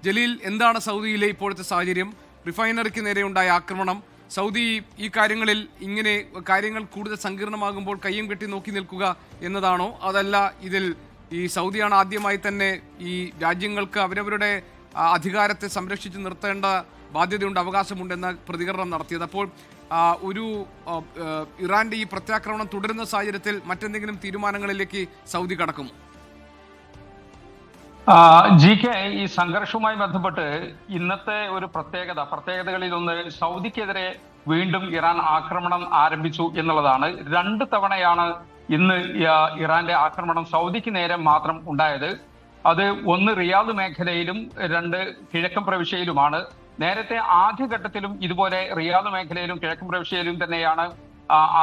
ജലീൽ, എന്താണ് സൗദിയിലെ ഇപ്പോഴത്തെ സാഹചര്യം? റിഫൈനറിക്ക് നേരെയുണ്ടായ ആക്രമണം, സൗദി ഈ കാര്യങ്ങളിൽ ഇങ്ങനെ കാര്യങ്ങൾ കൂടുതൽ സങ്കീർണമാകുമ്പോൾ കയ്യും കെട്ടി നോക്കി നിൽക്കുക എന്നതാണോ? അതല്ല ഇതിൽ ഈ സൗദിയാണ് ആദ്യമായി തന്നെ ഈ രാജ്യങ്ങൾക്ക് അവരവരുടെ അധികാരത്തെ സംരക്ഷിച്ച് നിർത്തേണ്ട ബാധ്യതയുണ്ട്, അവകാശമുണ്ടെന്ന പ്രതികരണം നടത്തിയത്? അപ്പോൾ ഒരു ഇറാന്റെ ഈ പ്രത്യാക്രമണം തുടരുന്ന സാഹചര്യത്തിൽ മറ്റെന്തെങ്കിലും തീരുമാനങ്ങളിലേക്ക് സൗദി കടക്കുമോ? GK, ഈ സംഘർഷവുമായി ബന്ധപ്പെട്ട് ഇന്നത്തെ ഒരു പ്രത്യേകതകളിൽ ഒന്ന് സൗദിക്കെതിരെ വീണ്ടും ഇറാൻ ആക്രമണം ആരംഭിച്ചു എന്നുള്ളതാണ്. 2 തവണയാണ് ഇന്ന് ഇറാന്റെ ആക്രമണം സൗദിക്ക് നേരെ മാത്രം ഉണ്ടായത്. അത് ഒന്ന് റിയാദ് മേഖലയിലും 2 കിഴക്കൻ പ്രവിശ്യയിലുമാണ്. നേരത്തെ ആദ്യഘട്ടത്തിലും ഇതുപോലെ റിയാദ് മേഖലയിലും കിഴക്കൻ പ്രവിശ്യയിലും തന്നെയാണ്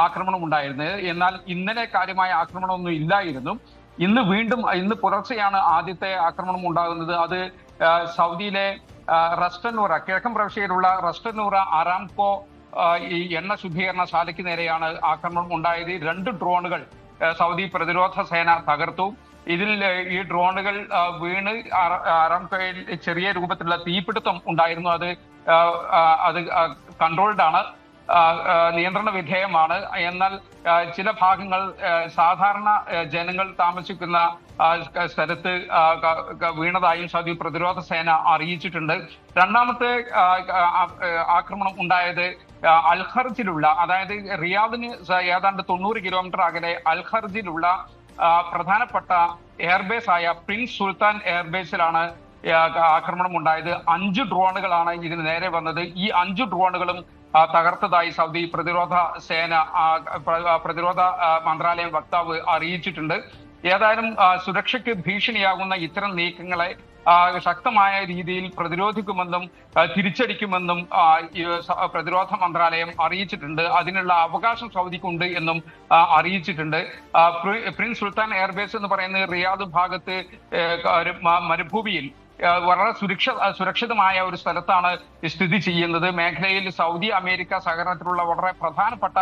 ആക്രമണം ഉണ്ടായിരുന്നത്. എന്നാൽ ഇന്നലെ കാര്യമായ ആക്രമണമൊന്നും ഇല്ലായിരുന്നു. ഇന്ന് പുലർച്ചെയാണ് ആദ്യത്തെ ആക്രമണം ഉണ്ടാകുന്നത്. അത് സൗദിയിലെ റസ്റ്റന്നൂറ, കിഴക്കൻ പ്രവിശ്യയിലുള്ള റസ്റ്റന്നൂറ അറാംകോ ഈ എണ്ണ ശുദ്ധീകരണശാലയ്ക്ക് നേരെയാണ് ആക്രമണം ഉണ്ടായത്. 2 ഡ്രോണുകൾ സൗദി പ്രതിരോധ സേന തകർത്തു. ഇതിൽ ഈ ഡ്രോണുകൾ വീണ് അറാംകോയിൽ ചെറിയ രൂപത്തിലുള്ള തീപിടുത്തം ഉണ്ടായിരുന്നു. അത് കൺട്രോൾഡ് ആണ്, നിയന്ത്രണ വിധേയമാണ്. എന്നാൽ ചില ഭാഗങ്ങൾ സാധാരണ ജനങ്ങൾ താമസിക്കുന്ന സ്ഥലത്ത് വീണതായും സൗദി പ്രതിരോധ സേന അറിയിച്ചിട്ടുണ്ട്. രണ്ടാമത്തെ ആക്രമണം ഉണ്ടായത് അൽഖർജിലുള്ള, അതായത് റിയാദിന് ഏതാണ്ട് 90 കിലോമീറ്റർ അകലെ അൽഖർജിലുള്ള പ്രധാനപ്പെട്ട എയർബേസ് ആയ പ്രിൻസ് സുൽത്താൻ എയർബേസിലാണ് ആക്രമണം ഉണ്ടായത്. 5 ഡ്രോണുകളാണ് ഇതിന് നേരെ വന്നത്. ഈ 5 ഡ്രോണുകളും തകർത്തതായി സൗദി പ്രതിരോധ മന്ത്രാലയം വക്താവ് അറിയിച്ചിട്ടുണ്ട്. ഏതായാലും സുരക്ഷയ്ക്ക് ഭീഷണിയാകുന്ന ഇത്തരം നീക്കങ്ങളെ ശക്തമായ രീതിയിൽ പ്രതിരോധിക്കുമെന്നും തിരിച്ചടിക്കുമെന്നും പ്രതിരോധ മന്ത്രാലയം അറിയിച്ചിട്ടുണ്ട്. അതിനുള്ള അവകാശം സൗദിക്കുണ്ട് എന്നും അറിയിച്ചിട്ടുണ്ട്. പ്രിൻസ് സുൽത്താൻ എയർബേസ് എന്ന് പറയുന്നത് റിയാദ് ഭാഗത്ത് മരുഭൂമിയിൽ വളരെ സുരക്ഷിതമായ ഒരു സ്ഥലത്താണ് സ്ഥിതി ചെയ്യുന്നത്. മേഖലയിൽ സൗദി അമേരിക്ക സഹകരണത്തിലുള്ള വളരെ പ്രധാനപ്പെട്ട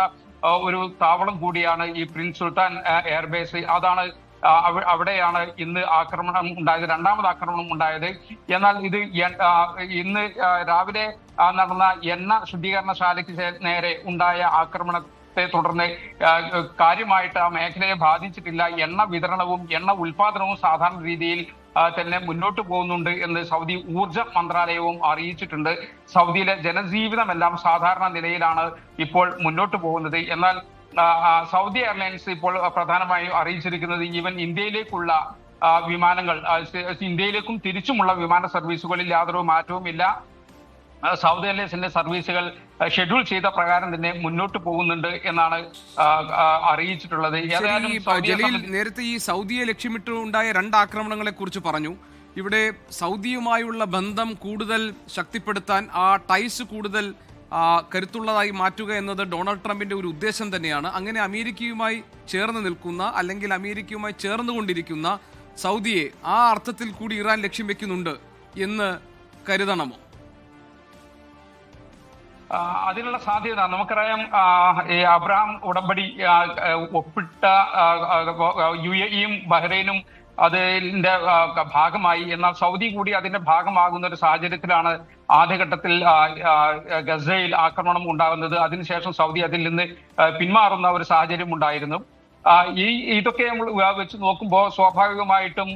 ഒരു താവളം കൂടിയാണ് ഈ പ്രിൻസ് സുൽത്താൻ എയർബേസ്. അവിടെയാണ് ഇന്ന് ആക്രമണം ഉണ്ടായത്, 2ാമത് ആക്രമണം ഉണ്ടായത്. എന്നാൽ ഇത് ഇന്ന് രാവിലെ നടന്ന എണ്ണ ശുദ്ധീകരണശാലയ്ക്ക് നേരെ ഉണ്ടായ ആക്രമണത്തെ തുടർന്ന് കാര്യമായിട്ട് ആ മേഖലയെ ബാധിച്ചിട്ടില്ല. എണ്ണ വിതരണവും എണ്ണ ഉൽപാദനവും സാധാരണ രീതിയിൽ തന്നെ മുന്നോട്ട് പോകുന്നുണ്ട് എന്ന് സൗദി ഊർജ മന്ത്രാലയവും അറിയിച്ചിട്ടുണ്ട്. സൗദിയിലെ ജനജീവിതമെല്ലാം സാധാരണ നിലയിലാണ് ഇപ്പോൾ മുന്നോട്ട് പോകുന്നത്. എന്നാൽ സൗദി എയർലൈൻസ് ഇപ്പോൾ പ്രധാനമായും അറിയിച്ചിരിക്കുന്നത് ഈവൻ ഇന്ത്യയിലേക്കുള്ള വിമാനങ്ങൾ, ഇന്ത്യയിലേക്കും തിരിച്ചുമുള്ള വിമാന സർവീസുകളിൽ യാതൊരു മാറ്റവും ഇല്ല. സൗദി എയർലൈൻസിന്റെ സർവീസുകൾ ഷെഡ്യൂൾ ചെയ്ത പ്രകാരം തന്നെ മുന്നോട്ട് പോകുന്നുണ്ട് എന്നാണ് അറിയിച്ചിട്ടുള്ളത്. ജലീൽ, നേരത്തെ ഈ സൗദിയെ ലക്ഷ്യമിട്ടുണ്ടായ 2 ആക്രമണങ്ങളെ കുറിച്ച് പറഞ്ഞു. ഇവിടെ സൗദിയുമായുള്ള ബന്ധം കൂടുതൽ ശക്തിപ്പെടുത്താൻ, ആ ടൈസ് കൂടുതൽ കരുത്തുള്ളതായി മാറ്റുക എന്നത് ഡൊണാൾഡ് ട്രംപിന്റെ ഒരു ഉദ്ദേശം തന്നെയാണ്. അങ്ങനെ അമേരിക്കയുമായി ചേർന്ന് നിൽക്കുന്ന, അല്ലെങ്കിൽ അമേരിക്കയുമായി ചേർന്നുകൊണ്ടിരിക്കുന്ന സൗദിയെ ആ അർത്ഥത്തിൽ കൂടി ഇറാൻ ലക്ഷ്യം വെക്കുന്നുണ്ട് എന്ന് കരുതണമോ? അതിനുള്ള സാധ്യത നമുക്കറിയാം. ഈ അബ്രഹാം ഉടമ്പടി ഒപ്പിട്ട UAE-യും ബഹ്റൈനും അതിന്റെ ഭാഗമായി. എന്നാൽ സൗദി കൂടി അതിന്റെ ഭാഗമാകുന്ന ഒരു സാഹചര്യത്തിലാണ് ആദ്യഘട്ടത്തിൽ ഗസയിൽ ആക്രമണം ഉണ്ടാകുന്നത്. അതിനുശേഷം സൗദി അതിൽ നിന്ന് പിന്മാറുന്ന ഒരു സാഹചര്യം ഉണ്ടായിരുന്നു. ഇതൊക്കെ നമ്മൾ വെച്ച് നോക്കുമ്പോൾ സ്വാഭാവികമായിട്ടും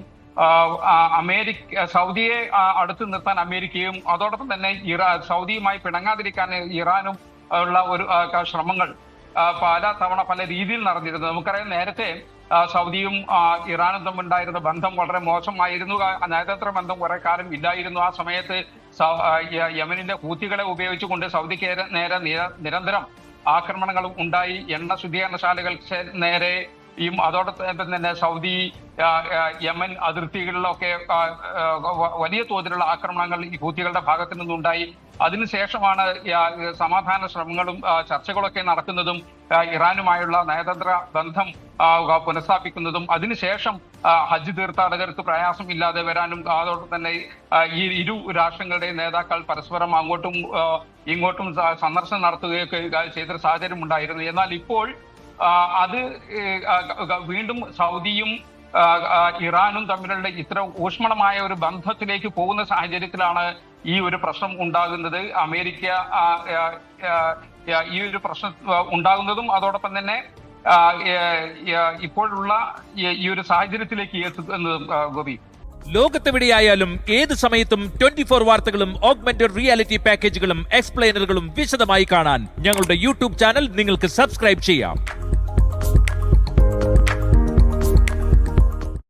സൗദിയെ അടുത്ത് നിർത്താൻ അമേരിക്കയും അതോടൊപ്പം തന്നെ സൗദിയുമായി പിണങ്ങാതിരിക്കാൻ ഇറാനും ഉള്ള ഒരു ശ്രമങ്ങൾ പല തവണ പല രീതിയിൽ നടന്നിരുന്നു. നമുക്കറിയാം, നേരത്തെ സൗദിയും ഇറാനും തമ്മിലുണ്ടായിരുന്ന ബന്ധം വളരെ മോശമായിരുന്നു. നയതന്ത്ര ബന്ധം കുറെ കാലം ഇല്ലായിരുന്നു. ആ സമയത്ത് യമനിലെ ഹൂത്തികളെ ഉപയോഗിച്ചുകൊണ്ട് സൗദിക്ക് നേരെ നിരന്തരം ആക്രമണങ്ങളും ഉണ്ടായി. എണ്ണ ശുദ്ധീകരണശാലകൾക്ക് നേരെ അതോടൊപ്പം തന്നെ സൗദി യമൻ അതിർത്തികളിലൊക്കെ വലിയ തോതിലുള്ള ആക്രമണങ്ങൾ ഈ ഹൂത്തികളുടെ ഭാഗത്തു നിന്നുണ്ടായി. അതിനുശേഷമാണ് സമാധാന ശ്രമങ്ങളും ചർച്ചകളൊക്കെ നടക്കുന്നതും ഇറാനുമായുള്ള നയതന്ത്ര ബന്ധം പുനഃസ്ഥാപിക്കുന്നതും അതിനുശേഷം ഹജ്ജ് തീർത്ഥാടകർക്ക് പ്രയാസം ഇല്ലാതെ വരാനും അതോടൊപ്പം തന്നെ ഈ ഇരു രാഷ്ട്രങ്ങളുടെ നേതാക്കൾ പരസ്പരം അങ്ങോട്ടും ഇങ്ങോട്ടും സന്ദർശനം നടത്തുകയൊക്കെ ചെയ്തൊരു സാഹചര്യം ഉണ്ടായിരുന്നു. എന്നാൽ ഇപ്പോൾ അത് വീണ്ടും സൗദിയും ഇറാനും തമ്മിലുള്ള ഇത്ര ഊഷ്മളമായ ഒരു ബന്ധത്തിലേക്ക് പോകുന്ന സാഹചര്യത്തിലാണ് ഈ ഒരു പ്രശ്നം ഉണ്ടാകുന്നത്. അമേരിക്ക ഈ ഒരു പ്രശ്നം ഉണ്ടാകുന്നതും അതോടൊപ്പം തന്നെ ഇപ്പോഴുള്ള ഈ ഒരു സാഹചര്യത്തിലേക്ക് എത്തുന്നതും. ഗോപി, ലോകത്തെവിടെയായാലും ഏത് സമയത്തും 24 വാർത്തകളും ഓഗ്മെന്റഡ് റിയാലിറ്റി പാക്കേജുകളും എക്സ്പ്ലെയിനറുകളും വിശദമായി കാണാൻ ഞങ്ങളുടെ യൂട്യൂബ് ചാനൽ നിങ്ങൾക്ക് സബ്സ്ക്രൈബ് ചെയ്യാം.